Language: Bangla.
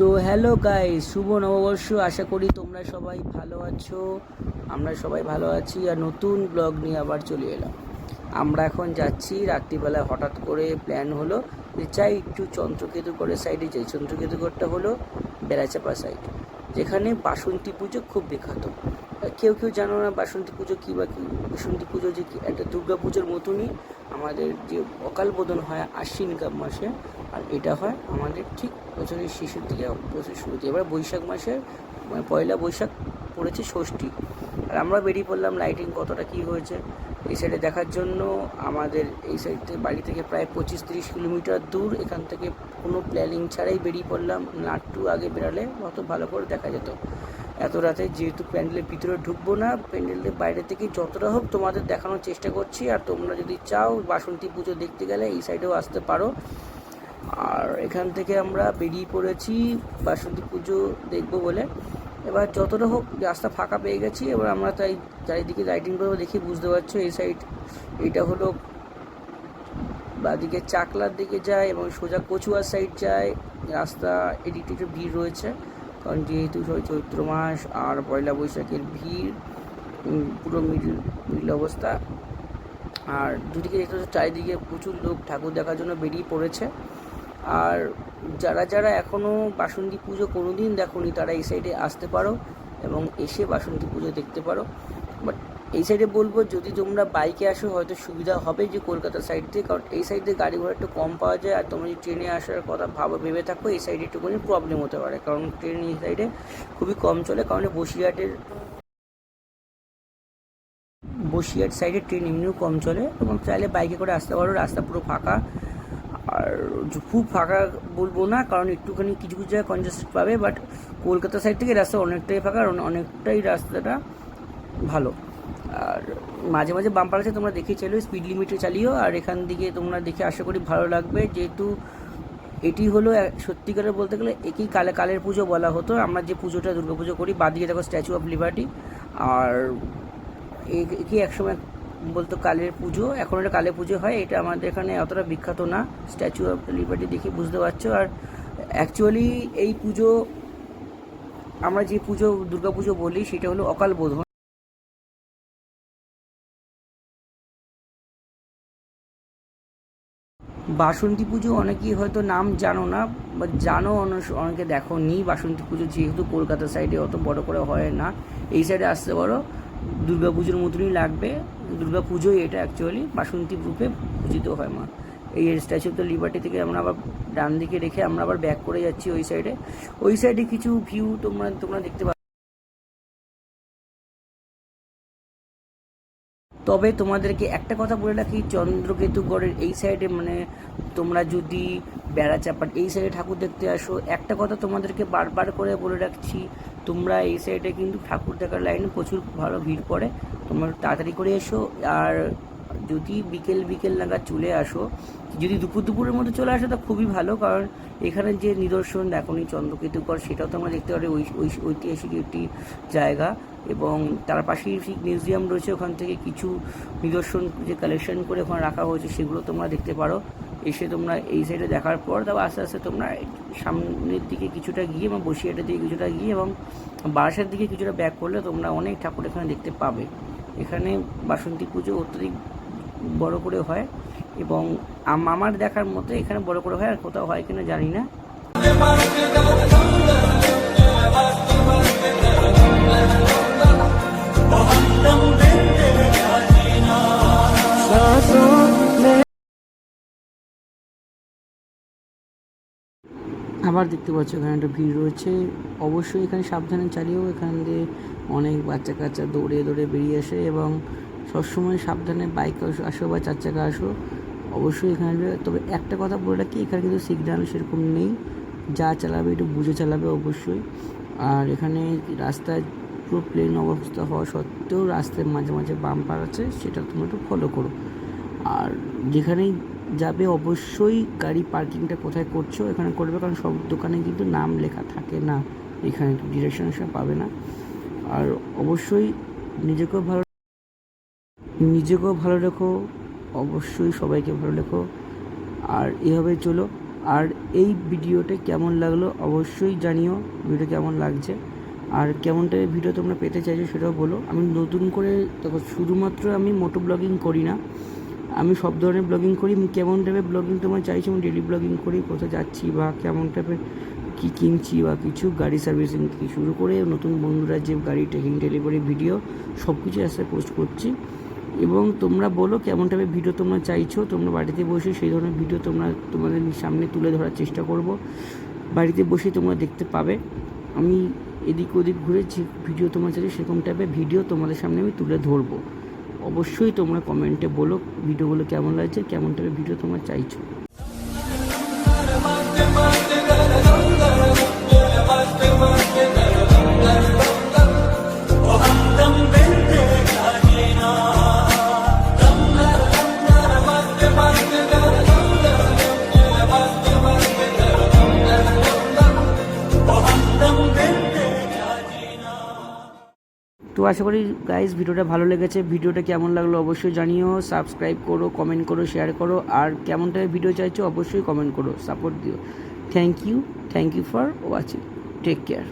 তো হ্যালো গাইস, শুভ নববর্ষ। আশা করি তোমরা সবাই ভালো আছো। আমরা সবাই ভালো আছি আর নতুন ব্লগ নিয়ে আবার চলে এলাম। আমরা এখন যাচ্ছি, রাত্রিবেলা হঠাৎ করে প্ল্যান হলো যে চাই একটু চন্দ্রকেতুগড়ের সাইডে যাই। চন্দ্রকেতুগড়টা হলো বেড়াচাপা সাইড, যেখানে বাসন্তী পুজো খুব বিখ্যাত। কেউ কেউ জানো না বাসন্তী পুজো কী বা কী। বাসন্তী পুজো যে কি একটা দুর্গা পুজোর মতনই আমাদের যে অকাল বোধন হয় আশ্বিন মাসে, আর এটা হয় আমাদের ঠিক বছরের শেষের দিকে, বছরের শুরুতে। এবার বৈশাখ মাসের মানে পয়লা বৈশাখ পড়েছে ষষ্ঠী, আর আমরা বেরিয়ে পড়লাম লাইটিং কতটা কী হয়েছে এই সাইডে দেখার জন্য। আমাদের এই সাইড থেকে বাড়ি থেকে প্রায় 25-30 কিলোমিটার দূর। এখান থেকে কোনো প্ল্যানিং ছাড়াই বেরিয়ে পড়লাম। একটু আগে বেরালে অত ভালো করে দেখা যেত। এত রাতে যেহেতু প্যান্ডেলের ভিতরে ঢুকবো না, প্যান্ডেলের বাইরে থেকে যতটা হোক তোমাদের দেখানোর চেষ্টা করছি। আর তোমরা যদি চাও বাসন্তী পুজো দেখতে গেলে এই সাইডেও আসতে পারো। আর এখান থেকে আমরা বেরিয়ে পড়েছি বাসন্তী পুজো দেখবো বলে। এবার যতটা হোক রাস্তা ফাঁকা পেয়ে গেছি। এবার আমরা তাই চারিদিকে লাইটিং করে দেখি, বুঝতে পারছো এই সাইড এটা হলো বাদিকে চাকলার দিকে যায় এবং সোজা কচুয়ার সাইড যায়। রাস্তা এদিকে একটু ভিড় রয়েছে, কারণ যেহেতু চৈত্র মাস আর পয়লা বৈশাখের ভিড় পুরো মিডল অবস্থা। আর দুদিকে দেখতে হচ্ছে চারিদিকে প্রচুর লোক ঠাকুর দেখার জন্য বেরিয়ে পড়েছে। আর যারা যারা এখনও বাসন্তী পুজো কোনো দিন দেখোনি তারা এই সাইডে আসতে পারো এবং এসে বাসন্তী পুজো দেখতে পারো। বাট এই সাইডে বলবো যদি তোমরা বাইকে আসো হয়তো সুবিধা হবে যে কলকাতা সাইড থেকে, কারণ এই সাইডে গাড়ি ঘোড়া একটু কম পাওয়া যায়। আর তোমরা যদি ট্রেনে আসার কথা ভেবে থাকো এই সাইডে একটুখানি প্রবলেম হতে পারে, কারণ ট্রেন এই সাইডে খুবই কম চলে। কারণ বসিরহাট সাইডে ট্রেন এমনিও কম চলে এবং চাইলে বাইকে করে আসতে পারো। রাস্তা পুরো ফাঁকা, আর খুব ফাঁকা বলবো না, কারণ একটুখানি কিছু কিছু জায়গায় কনজেস্টেড পাবে। বাট কলকাতা সাইড থেকে রাস্তা অনেকটাই ফাঁকা, আর অনেকটাই রাস্তাটা ভালো। আর মাঝে মাঝে বাম্পার আছে, তোমরা দেখে চালিও, স্পিড লিমিটে চালিও। আর এখান দিকে তোমরা দেখে আশা করি ভালো লাগবে, যেহেতু এটি হলো সত্যিকারের বলতে গেলে একেই কালের পুজো বলা হতো। আমরা যে পুজোটা দুর্গা পুজো করি, বাদিকে দেখো স্ট্যাচু অফ লিবার্টি, আর একে একসময় বলতো কালের পুজো। এখন এটা কালী পুজো হয়, এটা আমাদের এখানে অতটা বিখ্যাত না। স্ট্যাচু অফ লিবার্টি দেখে বুঝতে পারছো। আর অ্যাকচুয়ালি এই পুজো, আমরা যে পুজো দুর্গা পুজো বলি সেটা হলো অকাল বোধন। বাসন্তী পুজো অনেকেই হয়তো নাম জানো না, বা জানো অনেকে দেখো নি। বাসন্তী পুজো যেহেতু কলকাতা সাইডে অত বড় করে হয় না, এই সাইডে আসতে পারো, দুর্গা পুজোর মতনই লাগবে। দুর্গা পুজোই এটা অ্যাকচুয়ালি বাসন্তী রূপে পূজিত হয় মা। এই স্ট্যাচু অফ দ্য লিবার্টি থেকে আমরা আবার ডান দিকে রেখে আমরা আবার ব্যাক করে যাচ্ছি ওই সাইডে। ওই সাইডে কিছু ভিউ তোমরা দেখতে পাবে। তবে তোমাদেরকে একটা কথা বলে রাখি, চন্দ্রকেতুগড়ের এই সাইডে মানে তোমরা যদি বেড়াচাপার এই সাইডে ঠাকুর দেখতে আসো, একটা কথা তোমাদেরকে বারবার করে বলে রাখছি, তোমরা এই সাইডে কিন্তু ঠাকুর দেখার লাইনে প্রচুর ভালো ভিড় পড়ে। তোমরা তাড়াতাড়ি করে এসো। আর যদি বিকেল নাগাদ চলে আসো, যদি দুপুরের মধ্যে চলে আসো তা খুবই ভালো, কারণ এখানে যে নিদর্শন দেখোনি চন্দ্রকেতুগড় সেটাও তোমরা দেখতে পারো। ঐতিহাসিক একটি জায়গা, এবং তার পাশেই ঠিক মিউজিয়াম রয়েছে, ওখান থেকে কিছু নিদর্শন যে কালেকশন করে ওখানে রাখা হয়েছে সেগুলো তোমরা দেখতে পারো। এসে তোমরা এই সাইডে দেখার পর তারপর আস্তে আস্তে তোমরা সামনের দিকে কিছুটা গিয়ে এবং বসিরহাটের দিকে কিছুটা গিয়ে এবং বারাসাতের দিকে কিছুটা ব্যাক করলে তোমরা অনেক ঠাকুর এখানে দেখতে পাবে। এখানে বাসন্তী পুজো অত্যধিক বড় করে হয়, এবং আমার দেখার মতো এখানে বড় করে হয়, আর কোথাও হয় কিনা জানি না। আবার দেখতে পাচ্ছ এখানে একটা ভিড় রয়েছে। অবশ্যই এখানে সাবধানে চালিয়েও, এখান দিয়ে অনেক বাচ্চা কাচ্চা দৌড়ে বেরিয়ে আসে, এবং সবসময় সাবধানে বাইক আসো বা চার চাকা আসো অবশ্যই এখানে। তবে একটা কথা বলে রাখি, এখানে কিন্তু সিগন্যাল সেরকম নেই, যা চালাবে একটু বুঝে চালাবে অবশ্যই। আর এখানে রাস্তায় পুরো প্লেন অবস্থা হওয়া সত্ত্বেও রাস্তায় মাঝে মাঝে বাম্পার আছে, সেটা তোমরা একটু ফলো করো। আর যেখানেই যাবে অবশ্যই গাড়ি পার্কিংটা কোথায় করছো এখানে করবে, কারণ সব দোকানে কিন্তু নাম লেখা থাকে না, এখানে ডিরেকশন পাবে না। আর অবশ্যই নিজেকেও ভালো রেখো, অবশ্যই সবাইকে ভালো রেখো। আর এভাবে চলো। আর এই ভিডিওটা কেমন লাগলো অবশ্যই জানিও, ভিডিও কেমন লাগছে আর কেমন টাইপের ভিডিও তোমরা পেতে চাইছো সেটাও বলো। আমি নতুন করে দেখো, শুধুমাত্র আমি মোটো ব্লগিং করি না, আমি সব ধরনের ব্লগিং করি। কেমন টাইপের ব্লগিং তোমরা চাইছো, আমি ডেলি ব্লগিং করি, কোথায় যাচ্ছি বা কেমন টাইপের কী কিনছি বা কিছু গাড়ি সার্ভিসিং থেকে শুরু করে নতুন বন্ধুরা যে গাড়ি টেকিং ডেলিভারি ভিডিও সব কিছু আসতে পোস্ট করছি। এবং তোমরা বলো কেমন টাইপের ভিডিও তোমরা চাইছো, তোমরা বাড়িতে বসে সেই ধরনের ভিডিও তোমাদের সামনে তুলে ধরার চেষ্টা করব। বাড়িতে বসে তোমরা দেখতে পাবে, আমি এদিক ওদিক ঘুরে যে ভিডিও তোমরা চাইছো সেরকম টাইপের ভিডিও তোমাদের সামনে আমি তুলে ধরবো। অবশ্যই তোমরা কমেন্টে বলো ভিডিওগুলো কেমন লাগছে, কেমন টাইপের ভিডিও তোমরা চাইছো। তো আশা করি গাইস ভিডিওটা ভালো লেগেছে। ভিডিওটা কেমন লাগলো অবশ্যই জানিও, সাবস্ক্রাইব করো, কমেন্ট করো, শেয়ার করো, আর কেমন টাইপের ভিডিও চাইছো অবশ্যই কমেন্ট করো, সাপোর্ট দিও। Thank you for watching, take care.